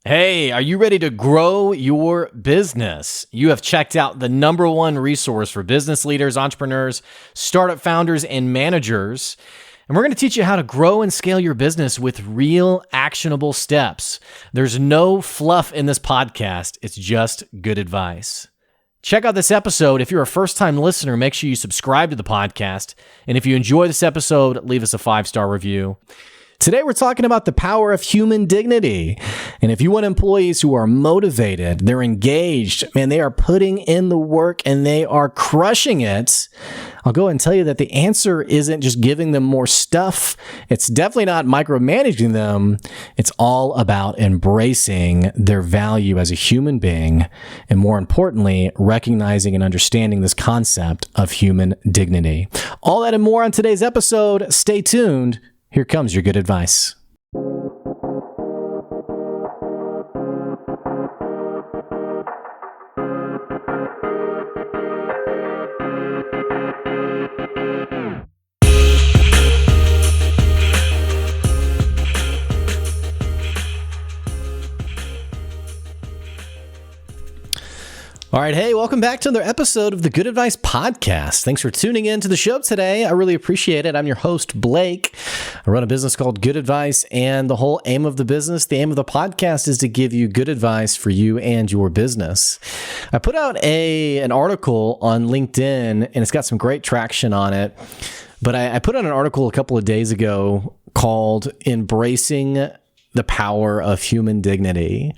Hey, are you ready to grow your business? You have checked out the number one resource for business leaders, entrepreneurs, startup founders, and managers. And we're going to teach you how to grow and scale your business with real actionable steps. There's no fluff in this podcast. It's just good advice. Check out this episode. If you're a first-time listener, make sure you subscribe to the podcast. And if you enjoy this episode, leave us a 5-star review. Today, we're talking about the power of human dignity. And if you want employees who are motivated, they're engaged, man, they are putting in the work and they are crushing it, I'll go and tell you that the answer isn't just giving them more stuff. It's definitely not micromanaging them. It's all about embracing their value as a human being. And more importantly, recognizing and understanding this concept of human dignity. All that and more on today's episode. Stay tuned. Here comes your good advice. All right. Hey, welcome back to another episode of the Good Advice Podcast. Thanks for tuning in to the show today. I really appreciate it. I'm your host, Blake. I run a business called Good Advice, and the whole aim of the aim of the podcast is to give you good advice for you and your business. I put out an article on LinkedIn, and it's got some great traction on it. But I put out an article a couple of days ago called Embracing the Power of Human Dignity.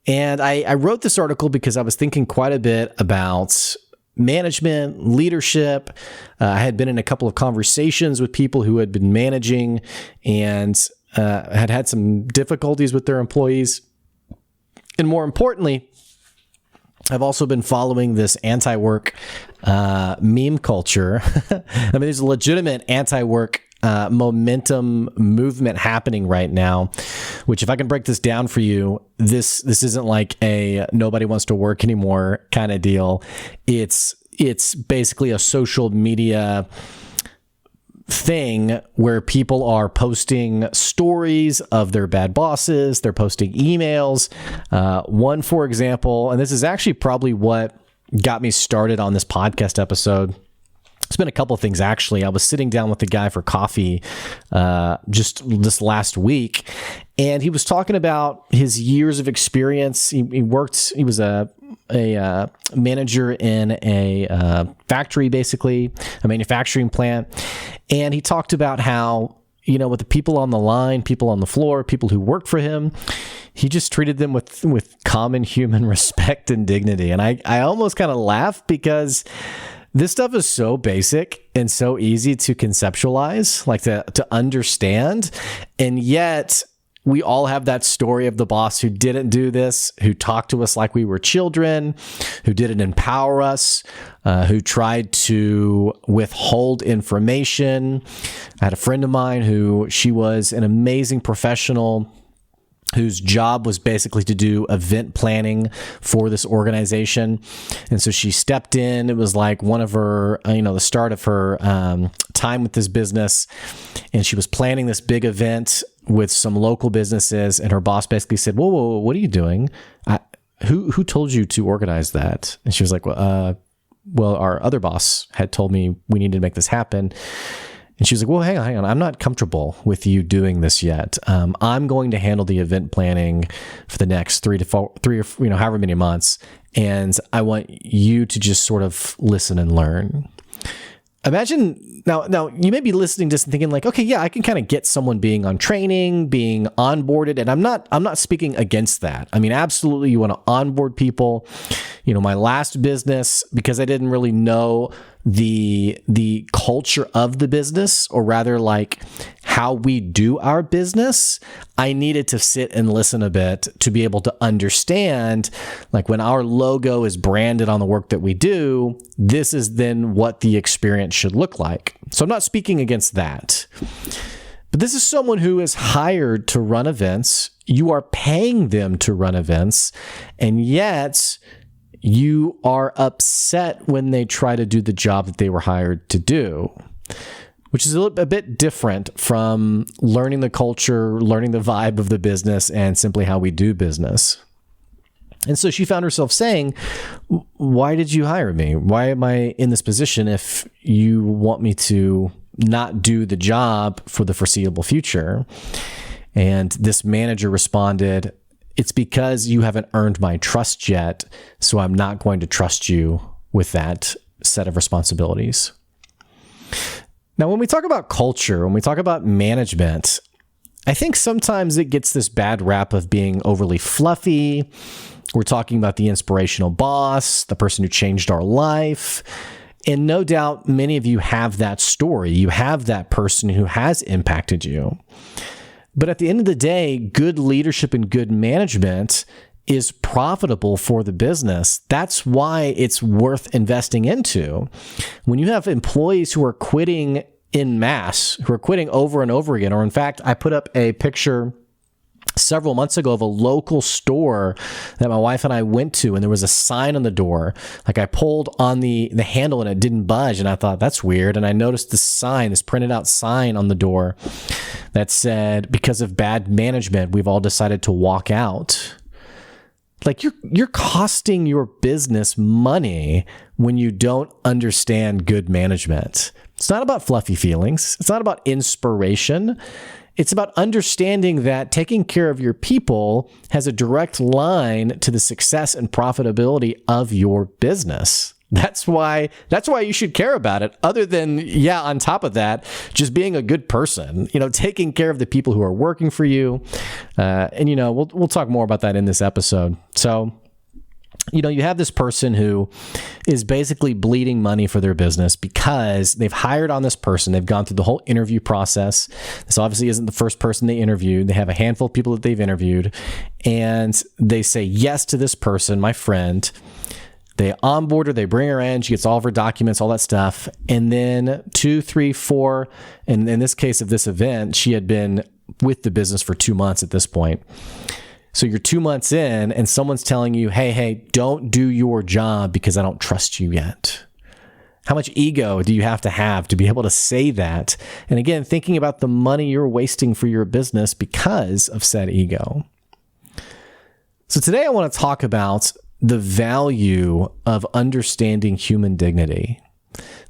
And I wrote this article because I was thinking quite a bit about management, leadership. I had been in a couple of conversations with people who had been managing and had some difficulties with their employees. And more importantly, I've also been following this anti-work meme culture. I mean, there's a legitimate anti-work momentum movement happening right now, which if I can break this down for you, this isn't like a nobody wants to work anymore kind of deal. It's basically a social media thing where people are posting stories of their bad bosses. They're posting emails. One, for example, and this is actually probably what got me started on this podcast episode. It's been a couple of things, actually. I was sitting down with a guy for coffee just this last week, and he was talking about his years of experience. He was a manager in a factory, basically, a manufacturing plant. And he talked about how, with the people on the line, people on the floor, people who worked for him, he just treated them with common human respect and dignity. And I almost kind of laugh because this stuff is so basic and so easy to conceptualize, like to understand. And yet we all have that story of the boss who didn't do this, who talked to us like we were children, who didn't empower us, who tried to withhold information. I had a friend of mine she was an amazing professional whose job was basically to do event planning for this organization. And so she stepped in. It was like one of her, the start of her time with this business. And she was planning this big event with some local businesses. And her boss basically said, whoa, what are you doing? Who told you to organize that? And she was like, well, our other boss had told me we needed to make this happen. And she was like, well, hang on. I'm not comfortable with you doing this yet. I'm going to handle the event planning for the next 3 or however many months. And I want you to just sort of listen and learn. Imagine now you may be listening to this and thinking like, okay, yeah, I can kind of get someone being on training, being onboarded. And I'm not speaking against that. I mean, absolutely. You want to onboard people. My last business, because I didn't really know the culture of the business, or rather like how we do our business, I needed to sit and listen a bit to be able to understand, like when our logo is branded on the work that we do, this is then what the experience should look like. So I'm not speaking against that. But this is someone who is hired to run events. You are paying them to run events, and yet you are upset when they try to do the job that they were hired to do. which is a bit different from learning the culture, learning the vibe of the business, and simply how we do business. And so she found herself saying, why did you hire me? Why am I in this position if you want me to not do the job for the foreseeable future? And this manager responded, it's because you haven't earned my trust yet, so I'm not going to trust you with that set of responsibilities. Now, when we talk about culture, when we talk about management, I think sometimes it gets this bad rap of being overly fluffy. We're talking about the inspirational boss, the person who changed our life. And no doubt many of you have that story. You have that person who has impacted you. But at the end of the day, good leadership and good management is profitable for the business. That's why it's worth investing into. When you have employees who are quitting en masse, who are quitting over and over again, or in fact, I put up a picture several months ago of a local store that my wife and I went to, and there was a sign on the door. Like, I pulled on the handle and it didn't budge, and I thought, that's weird. And I noticed this sign, this printed out sign on the door that said, because of bad management, we've all decided to walk out. Like, you're costing your business money when you don't understand good management. It's not about fluffy feelings. It's not about inspiration. It's about understanding that taking care of your people has a direct line to the success and profitability of your business. That's why you should care about it. Other than, on top of that, just being a good person, taking care of the people who are working for you. And we'll talk more about that in this episode. So, you have this person who is basically bleeding money for their business because they've hired on this person. They've gone through the whole interview process. This obviously isn't the first person they interviewed. They have a handful of people that they've interviewed, and they say yes to this person, my friend. They onboard her, they bring her in, she gets all of her documents, all that stuff. And then 2, 3, 4, and in this case of this event, she had been with the business for 2 months at this point. So you're 2 months in and someone's telling you, hey, don't do your job because I don't trust you yet. How much ego do you have to be able to say that? And again, thinking about the money you're wasting for your business because of said ego. So today I want to talk about the value of understanding human dignity,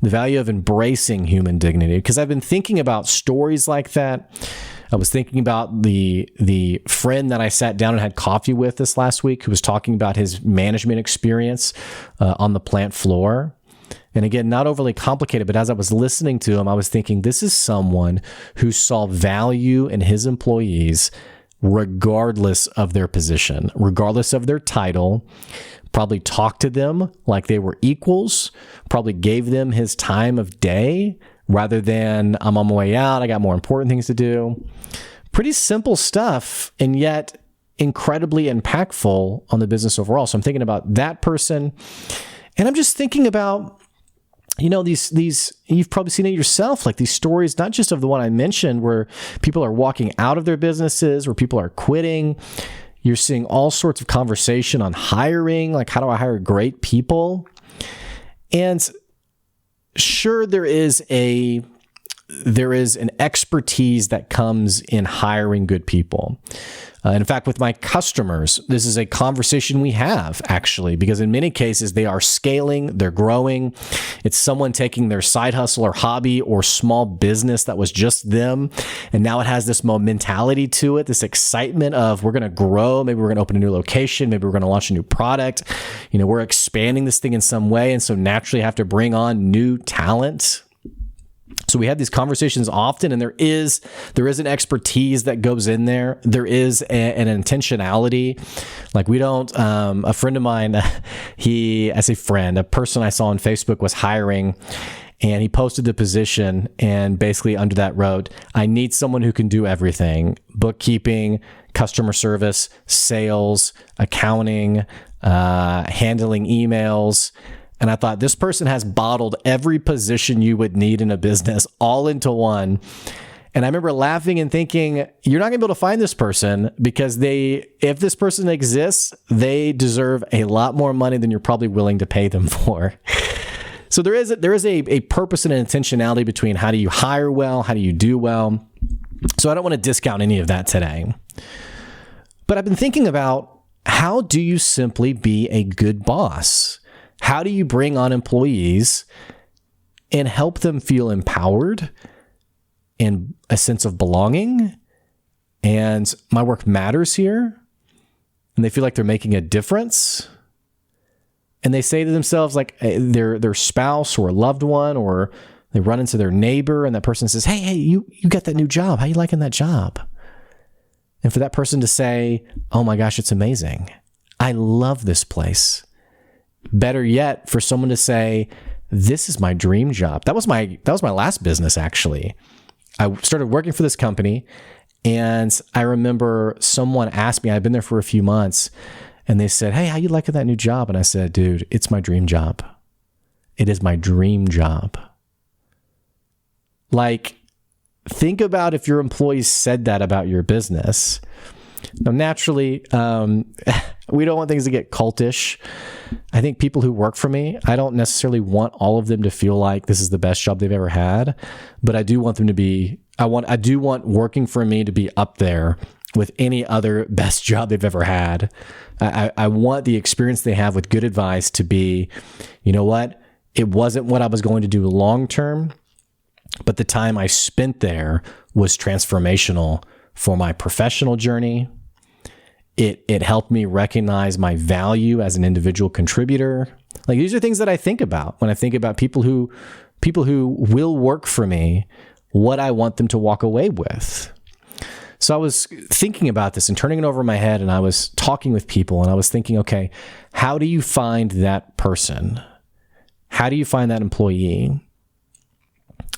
the value of embracing human dignity, because I've been thinking about stories like that. I was thinking about the friend that I sat down and had coffee with this last week who was talking about his management experience on the plant floor. And again, not overly complicated, but as I was listening to him, I was thinking, this is someone who saw value in his employees regardless of their position, regardless of their title, probably talked to them like they were equals, probably gave them his time of day rather than I'm on my way out, I got more important things to do. Pretty simple stuff, and yet incredibly impactful on the business overall. So I'm thinking about that person, and I'm just thinking about, these you've probably seen it yourself, like these stories, not just of the one I mentioned where people are walking out of their businesses, where people are quitting. You're seeing all sorts of conversation on hiring, like how do I hire great people? And sure, there is an expertise that comes in hiring good people. In fact, with my customers, this is a conversation we have, actually, because in many cases, they are scaling, they're growing. It's someone taking their side hustle or hobby or small business that was just them, and now it has this mentality to it, this excitement of we're going to grow, maybe we're going to open a new location, maybe we're going to launch a new product. We're expanding this thing in some way, and so naturally have to bring on new talent. So we have these conversations often, and there is an expertise that goes in there. There is an intentionality. Like we don't, a friend of mine, a person I saw on Facebook was hiring, and he posted the position, and basically under that wrote, I need someone who can do everything: bookkeeping, customer service, sales, accounting, handling emails. And I thought, this person has bottled every position you would need in a business all into one. And I remember laughing and thinking, you're not going to be able to find this person because if this person exists, they deserve a lot more money than you're probably willing to pay them for. So there is a purpose and an intentionality between how do you hire well, how do you do well. So I don't want to discount any of that today. But I've been thinking about, how do you simply be a good boss? How do you bring on employees and help them feel empowered and a sense of belonging, and my work matters here, and they feel like they're making a difference, and they say to themselves, like, their spouse or a loved one, or they run into their neighbor and that person says, hey, you got that new job. How you liking that job? And for that person to say, oh my gosh, it's amazing. I love this place. Better yet, for someone to say, this is my dream job. That was my last business, actually. I started working for this company, and I remember someone asked me, I'd been there for a few months, and they said, hey, how you liking that new job? And I said, dude, it's my dream job. It is my dream job. Like, think about if your employees said that about your business. Now, naturally, we don't want things to get cultish. I think people who work for me, I don't necessarily want all of them to feel like this is the best job they've ever had, but I do want them to be, I do want working for me to be up there with any other best job they've ever had. I want the experience they have with good advice to be, you know what? It wasn't what I was going to do long term, but the time I spent there was transformational for my professional journey. It helped me recognize my value as an individual contributor. Like, these are things that I think about when I think about people who will work for me, what I want them to walk away with. So I was thinking about this and turning it over in my head, and I was talking with people, and I was thinking, okay, how do you find that person? How do you find that employee?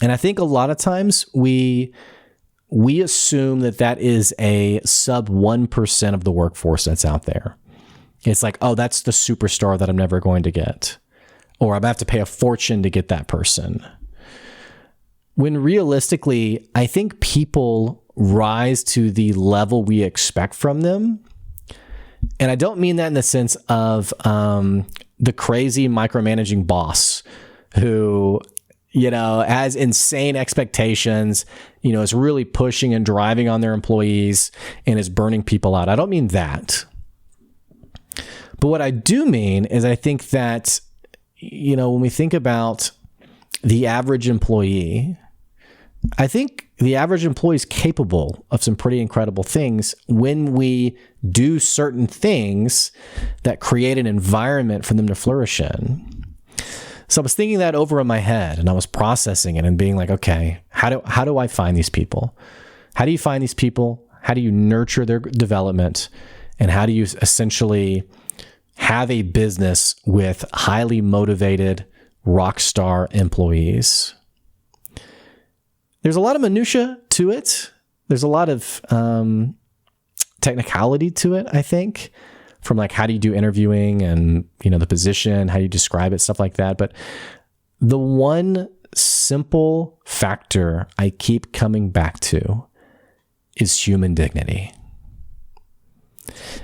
And I think a lot of times we assume that is a sub 1% of the workforce that's out there. It's like, oh, that's the superstar that I'm never going to get, or I'm going to have to pay a fortune to get that person. When realistically, I think people rise to the level we expect from them. And I don't mean that in the sense of the crazy micromanaging boss who, has insane expectations, is really pushing and driving on their employees and is burning people out. I don't mean that. But what I do mean is, I think that, when we think about the average employee, I think the average employee is capable of some pretty incredible things when we do certain things that create an environment for them to flourish in. So I was thinking that over in my head, and I was processing it and being like, okay, how do I find these people? How do you find these people? How do you nurture their development? And how do you essentially have a business with highly motivated rockstar employees? There's a lot of minutia to it. There's a lot of technicality to it, I think, from like, how do you do interviewing and, the position, how do you describe it, stuff like that. But the one simple factor I keep coming back to is human dignity.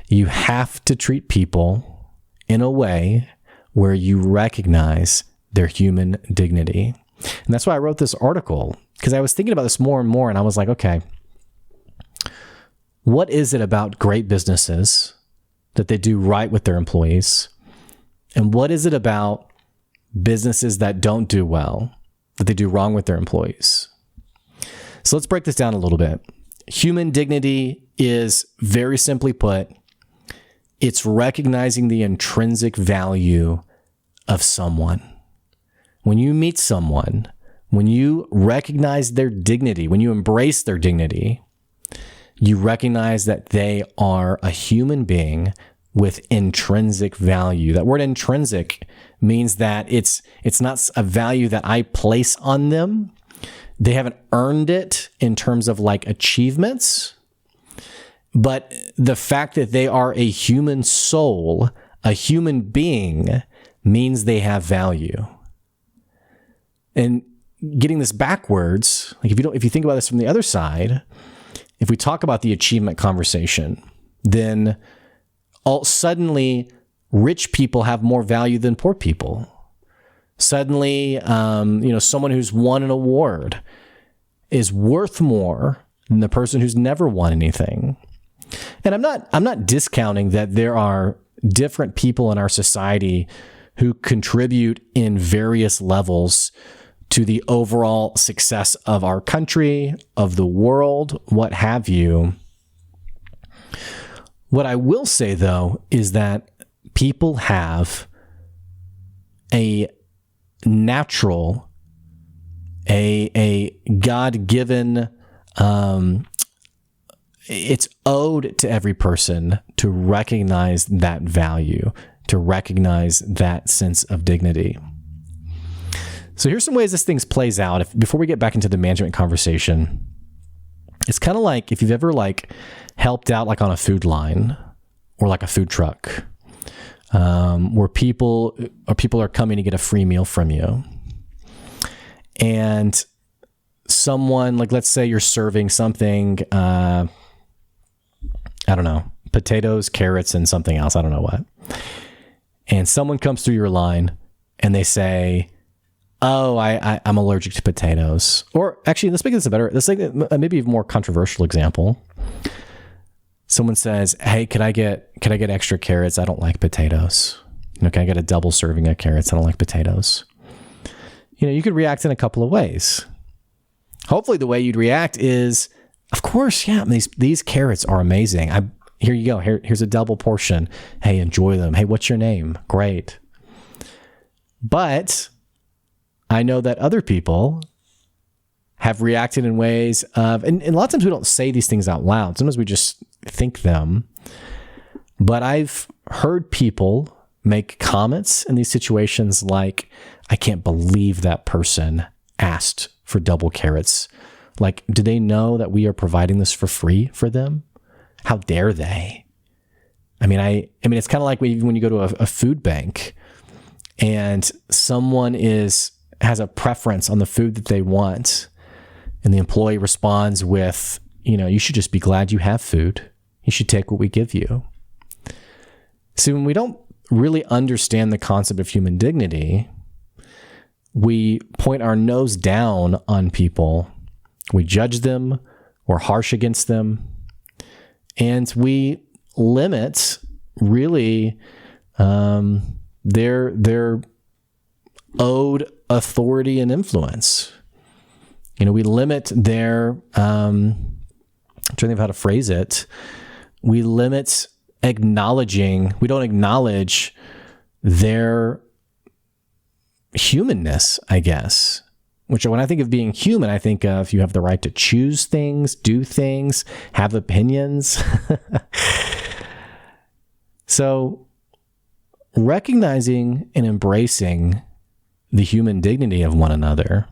You have to treat people in a way where you recognize their human dignity. And that's why I wrote this article, because I was thinking about this more and more, and I was like, okay, what is it about great businesses that they do right with their employees? And what is it about businesses that don't do well, that they do wrong with their employees? So let's break this down a little bit. Human dignity is, very simply put, it's recognizing the intrinsic value of someone. When you meet someone, when you recognize their dignity, when you embrace their dignity, you recognize that they are a human being with intrinsic value. That word intrinsic means that it's not a value that I place on them. They haven't earned it in terms of like achievements, but the fact that they are a human soul, a human being, means they have value. And getting this backwards, like if you think about this from the other side, if we talk about the achievement conversation, then suddenly rich people have more value than poor people. Suddenly, someone who's won an award is worth more than the person who's never won anything. And I'm not discounting that there are different people in our society who contribute in various levels to the overall success of our country, of the world, what have you. What I will say, though, is that people have a natural, a God-given, it's owed to every person to recognize that value, to recognize that sense of dignity. So here's some ways this thing plays out. Before we get back into the management conversation, it's kind of like if you've ever helped out on a food line or a food truck, where people are coming to get a free meal from you, and someone let's say you're serving something, I don't know, potatoes, carrots, and something else, I don't know what, and someone comes through your line and they say, "Oh, I'm allergic to potatoes." Or actually, let's make this maybe a more controversial example. Someone says, "Hey, can I get extra carrots? I don't like potatoes. Can I get a double serving of carrots? I don't like potatoes." You could react in a couple of ways. Hopefully the way you'd react is, of course, yeah, these carrots are amazing. Here you go. Here's a double portion. Hey, enjoy them. Hey, what's your name? Great. But I know that other people have reacted in ways of, and a lot of times we don't say these things out loud. Sometimes we just think them. But I've heard people make comments in these situations like, "I can't believe that person asked for double carrots. Do they know that we are providing this for free for them? How dare they?" I mean, it's kind of like when you go to a food bank and someone has a preference on the food that they want, and the employee responds with, "You should just be glad you have food. You should take what we give you." See, when we don't really understand the concept of human dignity, we point our nose down on people, we judge them, we're harsh against them, and we limit really their owed authority and influence. We limit their, I'm trying to think of how to phrase it. We limit we don't acknowledge their humanness, I guess. Which, when I think of being human, I think of you have the right to choose things, do things, have opinions. So, recognizing and embracing the human dignity of one another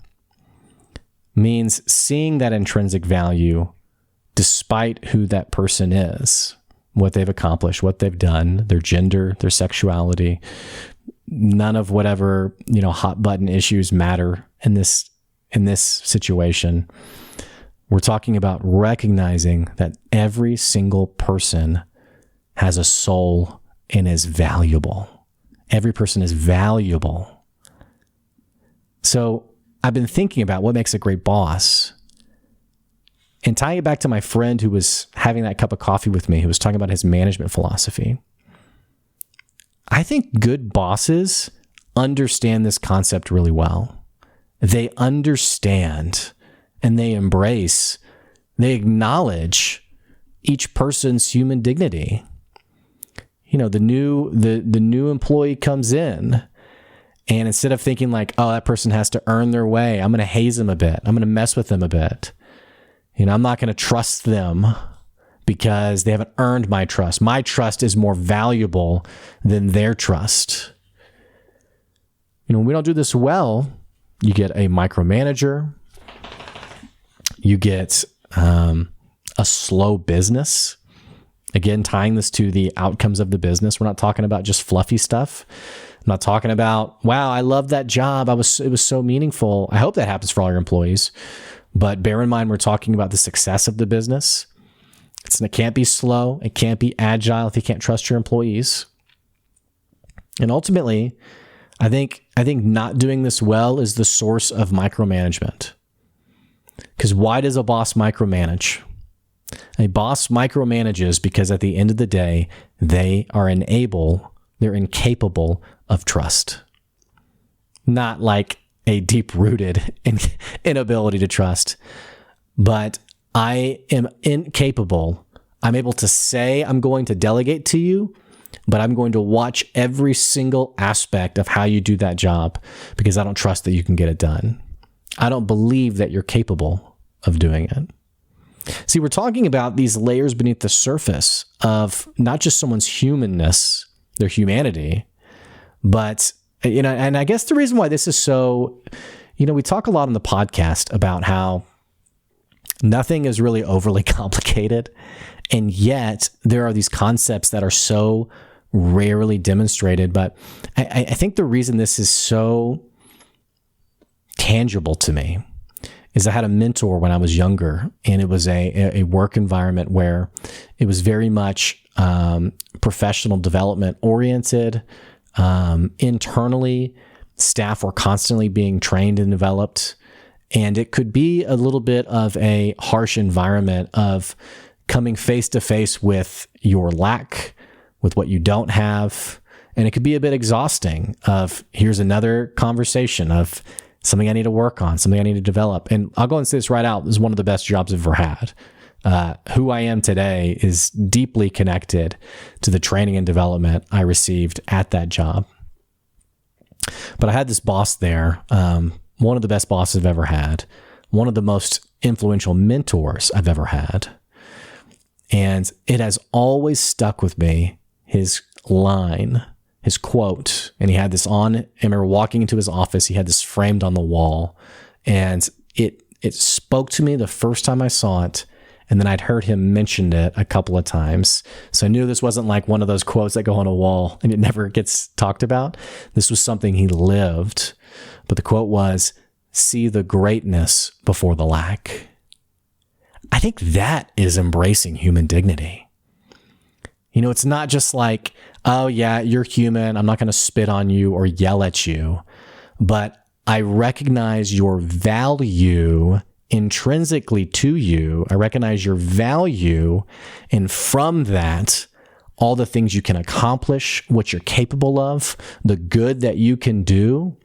means seeing that intrinsic value despite who that person is, what they've accomplished, what they've done, their gender, their sexuality. None of whatever, hot button issues matter in this situation. We're talking about recognizing that every single person has a soul and is valuable. Every person is valuable. So I've been thinking about what makes a great boss, and tying it back to my friend who was having that cup of coffee with me, who was talking about his management philosophy. I think good bosses understand this concept really well. They understand and they embrace, they acknowledge each person's human dignity. The new employee comes in, and instead of thinking "Oh, that person has to earn their way, I'm going to haze them a bit, I'm going to mess with them a bit. I'm not going to trust them because they haven't earned my trust. My trust is more valuable than their trust." When we don't do this well, you get a micromanager, you get a slow business. Again, tying this to the outcomes of the business. We're not talking about just fluffy stuff. I'm not talking about, wow, I love that job. It was so meaningful. I hope that happens for all your employees. But bear in mind, we're talking about the success of the business. It can't be slow. It can't be agile if you can't trust your employees. And ultimately, I think not doing this well is the source of micromanagement. Because why does a boss micromanage? A boss micromanages because at the end of the day, they're incapable of trust. Not like a deep-rooted inability to trust, but I am incapable. I'm able to say I'm going to delegate to you, but I'm going to watch every single aspect of how you do that job because I don't trust that you can get it done. I don't believe that you're capable of doing it. See, we're talking about these layers beneath the surface of not just someone's humanness, their humanity, but, and I guess the reason why this is so, we talk a lot on the podcast about how nothing is really overly complicated. And yet there are these concepts that are so rarely demonstrated. But I think the reason this is so tangible to me is I had a mentor when I was younger, and it was a work environment where it was very much professional development oriented. Internally, staff were constantly being trained and developed. And it could be a little bit of a harsh environment of coming face to face with your lack, with what you don't have. And it could be a bit exhausting of here's another conversation of something I need to work on, something I need to develop. And I'll go and say this right out. This is one of the best jobs I've ever had. Who I am today is deeply connected to the training and development I received at that job. But I had this boss there, one of the best bosses I've ever had, one of the most influential mentors I've ever had. And it has always stuck with me, his line, his quote. And he had this on, I remember walking into his office, he had this framed on the wall. And it spoke to me the first time I saw it. And then I'd heard him mention it a couple of times. So I knew this wasn't like one of those quotes that go on a wall and it never gets talked about. This was something he lived. But the quote was, "See the greatness before the lack." I think that is embracing human dignity. It's not just like, oh yeah, you're human, I'm not going to spit on you or yell at you, but I recognize your value intrinsically to you. I recognize your value, and from that, all the things you can accomplish, what you're capable of, the good that you can do.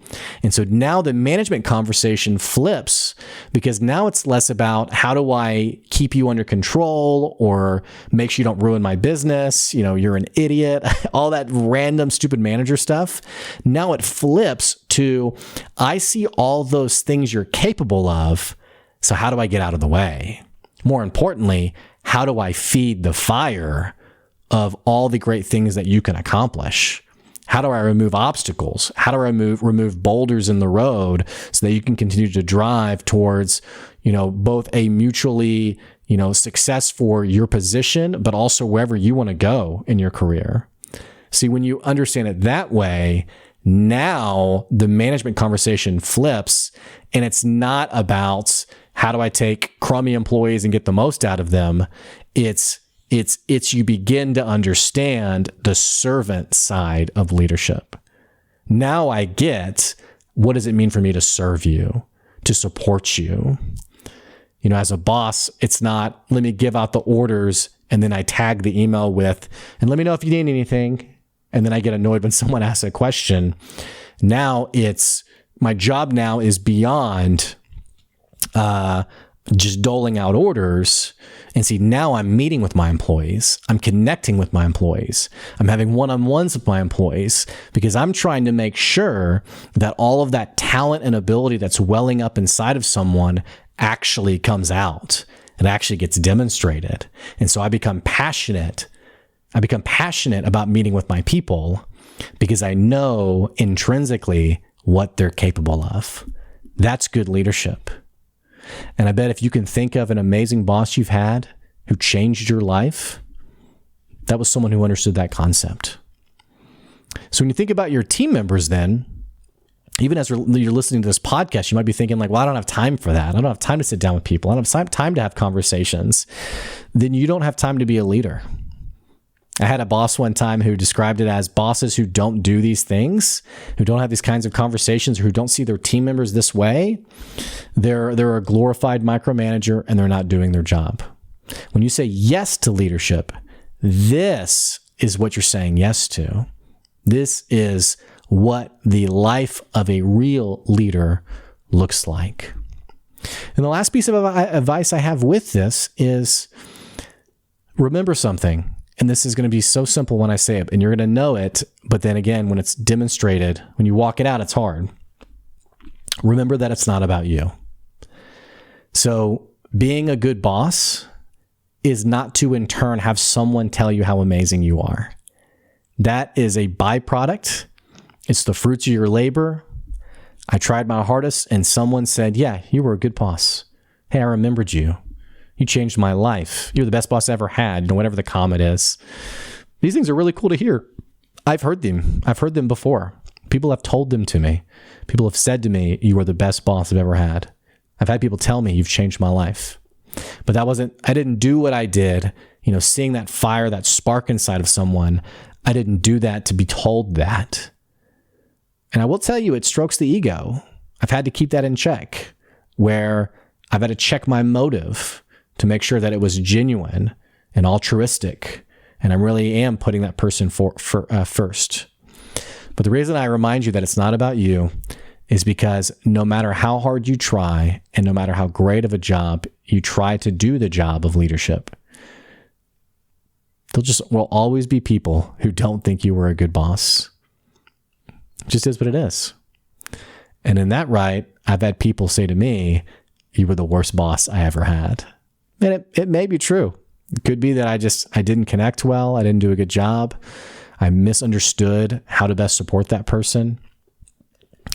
And so now the management conversation flips, because now it's less about how do I keep you under control or make sure you don't ruin my business, you're an idiot, all that random stupid manager stuff. Now it flips to, I see all those things you're capable of, so how do I get out of the way? More importantly, how do I feed the fire of all the great things that you can accomplish? How do I remove obstacles? How do I remove boulders in the road so that you can continue to drive towards, both a mutually, success for your position, but also wherever you want to go in your career? See, when you understand it that way, now the management conversation flips, and it's not about how do I take crummy employees and get the most out of them. It's you begin to understand the servant side of leadership. Now I get, what does it mean for me to serve you, to support you? As a boss, it's not, let me give out the orders and then I tag the email with, and let me know if you need anything. And then I get annoyed when someone asks a question. Now my job now is beyond just doling out orders. And see, now I'm meeting with my employees. I'm connecting with my employees. I'm having one-on-ones with my employees because I'm trying to make sure that all of that talent and ability that's welling up inside of someone actually comes out and actually gets demonstrated. And so I become passionate. About meeting with my people because I know intrinsically what they're capable of. That's good leadership. And I bet if you can think of an amazing boss you've had who changed your life, that was someone who understood that concept. So when you think about your team members then, even as you're listening to this podcast, you might be thinking like, well, I don't have time for that. I don't have time to sit down with people. I don't have time to have conversations. Then you don't have time to be a leader. I had a boss one time who described it as bosses who don't do these things, who don't have these kinds of conversations, or who don't see their team members this way. They're a glorified micromanager and they're not doing their job. When you say yes to leadership, this is what you're saying yes to. This is what the life of a real leader looks like. And the last piece of advice I have with this is remember something. And this is going to be so simple when I say it, and you're going to know it. But then again, when it's demonstrated, when you walk it out, it's hard. Remember that it's not about you. So being a good boss is not to in turn have someone tell you how amazing you are. That is a byproduct. It's the fruits of your labor. I tried my hardest and someone said, yeah, you were a good boss. Hey, I remembered you. You changed my life. You're the best boss I ever had, whatever the comment is. These things are really cool to hear. I've heard them. I've heard them before. People have told them to me. People have said to me, you are the best boss I've ever had. I've had people tell me you've changed my life. But I didn't do what I did, seeing that fire, that spark inside of someone. I didn't do that to be told that. And I will tell you, it strokes the ego. I've had to keep that in check, where I've had to check my motive to make sure that it was genuine and altruistic, and I really am putting that person first. But the reason I remind you that it's not about you is because no matter how hard you try, and no matter how great of a job you try to do the job of leadership, will always be people who don't think you were a good boss. It just is what it is. And in that right, I've had people say to me, you were the worst boss I ever had. And it may be true. It could be that I didn't connect well. I didn't do a good job. I misunderstood how to best support that person.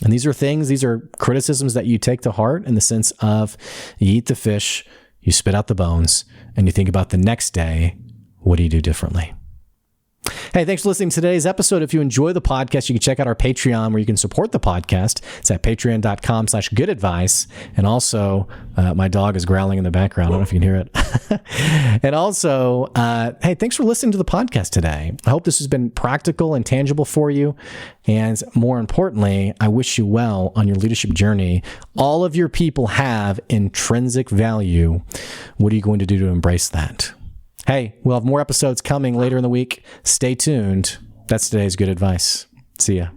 And these are criticisms that you take to heart in the sense of you eat the fish, you spit out the bones, and you think about the next day, what do you do differently? Hey, thanks for listening to today's episode. If you enjoy the podcast, you can check out our Patreon where you can support the podcast. It's at patreon.com/goodadvice. And also, my dog is growling in the background. I don't know if you can hear it. And also, hey, thanks for listening to the podcast today. I hope this has been practical and tangible for you. And more importantly, I wish you well on your leadership journey. All of your people have intrinsic value. What are you going to do to embrace that? Hey, we'll have more episodes coming later in the week. Stay tuned. That's today's good advice. See ya.